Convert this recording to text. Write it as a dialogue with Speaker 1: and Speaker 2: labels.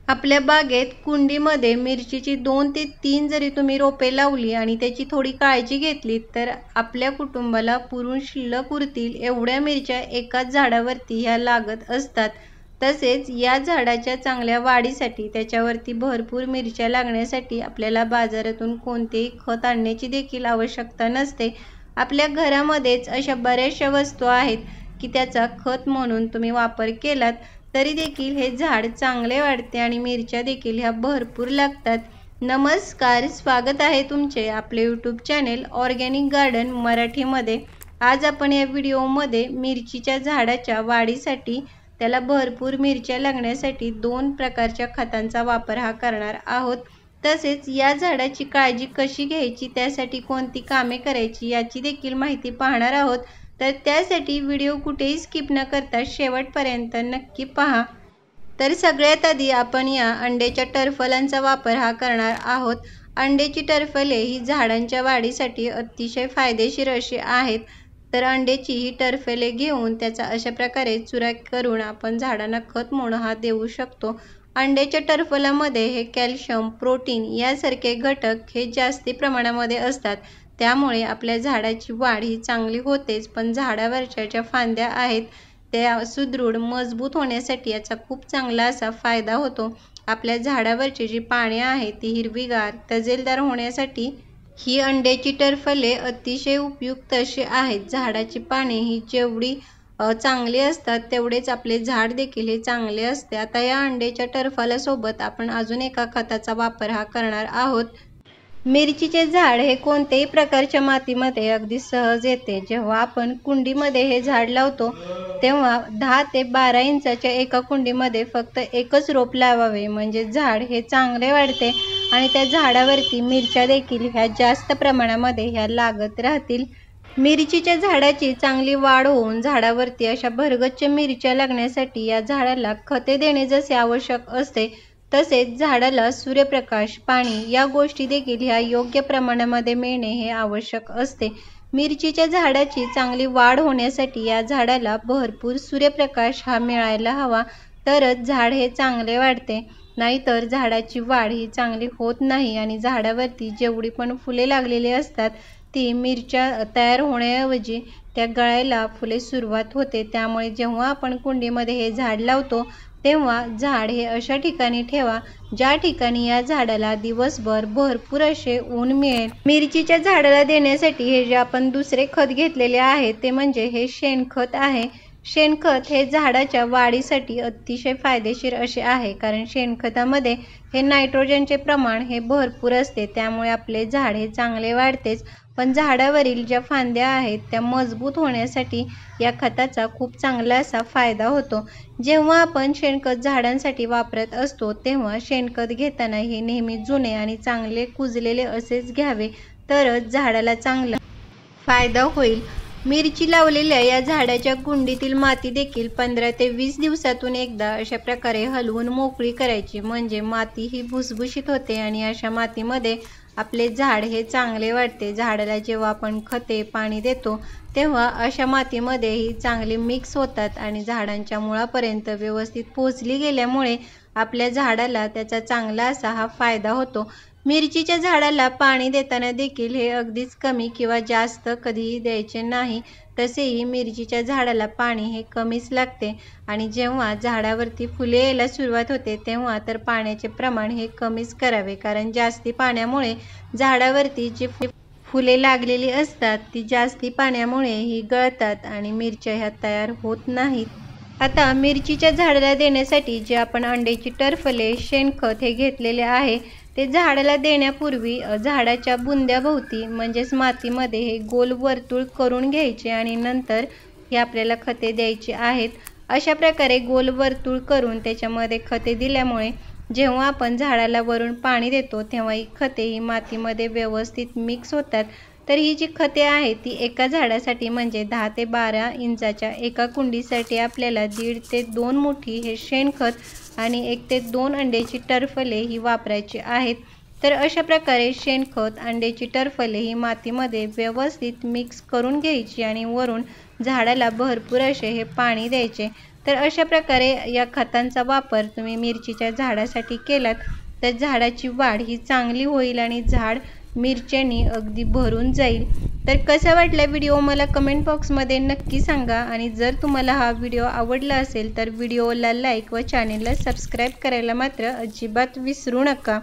Speaker 1: आपल्या बागेत कुंडीमध्ये मिरचीची 2 ते 3 जरी तुम्ही रोपे लावली आणि त्याची थोडी काळजी घेतली तर आपल्या कुटुंबाला पुरून शिल्लक उरतील एवढ्या मिरच्या एकाच झाडावरती ह्या लागत असतात। तसेच या झाडाच्या चांगल्या वाढीसाठी त्याच्यावरती भरपूर मिरच्या लागण्यासाठी आपल्याला बाजारातून कोणतेही खत आणण्याची देखील आवश्यकता नसते। आपल्या घरामध्येच अशा बऱ्याचशा वस्तू आहेत की त्याचा खत म्हणून तुम्ही वापर केलात तरी देखील हे झाड चांगले वाढते आणि मिरच्या देखील ह्या भरपूर लागतात। नमस्कार, स्वागत आहे तुमचे आपले यूट्यूब चॅनेल ऑर्गॅनिक गार्डन मराठीमध्ये। आज आपण या व्हिडिओमध्ये मिरचीच्या झाडाच्या वाढीसाठी त्याला भरपूर मिरच्या लागण्यासाठी 2 प्रकारच्या खतांचा वापर करणार आहोत। तसेच या झाडाची काळजी कशी घ्यायची, त्यासाठी कोणती कामे करायची याची देखील माहिती पाहणार आहोत। तर त्यासाठी व्हिडिओ कुठेही स्किप न करता शेवटपर्यंत नक्की पहा। तर सगळ्यात आधी आपण या अंड्याच्या टरफलांचा वापर करणार आहोत। अंड्याची टरफले ही झाडांच्या वाढीसाठी अतिशय फायदेशीर अशी आहेत। तर अंड्याची ही टरफले घेऊन त्याचा अशा प्रकारे चुरा करून आपण झाडांना खत म्हणून देऊ शकतो। अंड्याच्या टरफलामध्ये हे कॅल्शियम, प्रोटीन यासारखे घटक हे जास्ती प्रमाणामध्ये असतात, त्यामुळे आपल्या झाडाची वाढ ही चांगली होतेच, पण झाडावरच्या ज्या फांद्या आहेत त्या सुदृढ मजबूत होण्यासाठी याचा खूप चांगला असा फायदा होतो। आपल्या झाडावरची जी पाने आहेत ती हिरवीगार तजेलदार होण्यासाठी ही अंड्याची टरफले अतिशय उपयुक्त अशी आहेत। झाडाची पाने ही जेवढी चांगली असतात तेवढेच आपले झाड देखील हे चांगले असते। आता या अंड्याच्या टरफलासोबत आपण अजून एका खताचा वापर करणार आहोत। मिरचीचे झाड हे कोणत्याही प्रकारच्या मातीमध्ये अगदी सहज येते। जेव्हा आपण कुंडीमध्ये हे झाड लावतो तेव्हा 10 ते 12 इंचाच्या एका कुंडीमध्ये फक्त एकच रोप लावावे, म्हणजे झाड हे चांगले वाढते आणि त्या झाडावरती मिरच्या देखील ह्या जास्त प्रमाणामध्ये ह्या लागत राहतील। मिरचीच्या झाडाची चांगली वाढ होऊन झाडावरती अशा भरगच्च मिरच्या लागण्यासाठी या झाडाला खते देणे जसे आवश्यक असते तसेच झाडाला सूर्यप्रकाश, पाणी या गोष्टी देखील ह्या योग्य प्रमाणामध्ये मिळणे हे आवश्यक असते। मिरचीच्या झाडाची चांगली वाढ होण्यासाठी या झाडाला भरपूर सूर्यप्रकाश मिळायला हवा, तरच झाड हे चांगले वाढते। नाहीतर झाडाची वाढ ही चांगली होत नाही आणि झाडावरती जेवढी पण फुले लागलेली असतात ती मिरच्या तयार होण्याऐवजी त्या गळायला फुले सुरुवात होते। त्यामुळे जेव्हा आपण कुंडीमध्ये हे झाड लावतो तेव्हा झाड हे अशा ठिकाणी ठेवा ज्या ठिकाणी या झाडाला दिवसभर भरपूर असे ऊन मिळेल। मिरचीच्या झाडाला देण्यासाठी हे जे आपण दुसरे खत घेतलेले आहे ते म्हणजे हे शेणखत आहे। शेणखत हे झाडाच्या वाढीसाठी अतिशय फायदेशीर असे आहे, कारण शेणखतामध्ये हे नायट्रोजनचे प्रमाण हे भरपूर असते, त्यामुळे आपले झाड हे चांगले वाढतेच, पण झाडावरील ज्या फांद्या आहेत त्या मजबूत होण्यासाठी या खताचा खूप चांगला असा फायदा होतो। जेव्हा आपण शेणखत झाडांसाठी वापरत असतो तेव्हा शेणखत घेताना हे नेहमी जुने आणि चांगले कुजलेले असेच घ्यावे, तरच झाडाला चांगला फायदा होईल। मिरची लावलेल्या या झाडाच्या कुंडीतील माती देखील 15 ते 20 दिवसातून एकदा अशा प्रकारे हलवून मोकळी करायची, म्हणजे माती ही भुसभुशीत होते आणि अशा मातीमध्ये आपले झाड हे चांगले वाढते। झाडाला जेव्हा आपण खते, पाणी देतो तेव्हा अशा मातीमध्ये ही चांगली मिक्स होतात आणि झाडांच्या मुळापर्यंत व्यवस्थित पोहोचली गेल्यामुळे आपल्या झाडाला त्याचा चांगला असा फायदा होतो। मिरचीच्या झाडाला पाणी देताना देखील हे अगदीच कमी किंवा जास्त कधीही द्यायचे नाही। तसेही मिरचीच्या झाडाला पाणी हे कमीच लागते आणि जेव्हा झाडावरती फुले यायला सुरुवात होते तेव्हा तर पाण्याचे प्रमाण हे कमीच करावे, कारण जास्ती पाण्यामुळे झाडावरती जी फुले लागलेली असतात ती जास्ती पाण्यामुळे ही गळतात आणि मिरच्या ह्या तयार होत नाहीत। आता मिरचीच्या झाडाला देण्यासाठी जे आपण अंड्याची टरफले, शेणखत हे घेतलेले आहे ते झाडाला देण्यापूर्वी झाडाच्या बुंद्याभोवती म्हणजेच मातीमध्ये हे गोल वर्तुळ करून घ्यायचे आणि नंतर हे आपल्याला खते द्यायची आहेत। अशा प्रकारे गोल वर्तुळ करून त्याच्यामध्ये खते दिल्यामुळे जेव्हा आपण झाडाला वरून पाणी देतो तेव्हा ही खते ही मातीमध्ये व्यवस्थित मिक्स होतात। तर ही जी खते आहेत ती एका झाडासाठी म्हणजे 10 ते 12 इंचाच्या एका कुंडीसाठी आपल्याला 1.5 ते 2 मुठी हे शेणखत आणि 1 ते 2 अंड्याची टरफले ही वापरायची आहेत। तर अशा प्रकारे शेणखत, अंड्याची टरफले ही मातीमध्ये व्यवस्थित मिक्स करून घ्यायची आणि वरून झाडाला भरपूर असे हे पाणी द्यायचे। तर अशा प्रकारे या खतांचा वापर तुम्ही मिरचीच्या झाडासाठी केलात तर झाडाची वाढ ही चांगली होईल आणि झाड मिरच्यांनी अगदी भरून जाईल। तर कसा वाटला व्हिडिओ मला कमेंट बॉक्समध्ये नक्की सांगा आणि जर तुम्हाला हा व्हिडिओ आवडला असेल तर व्हिडिओला लाईक व चॅनेलला सबस्क्राईब करायला मात्र अजिबात विसरू नका।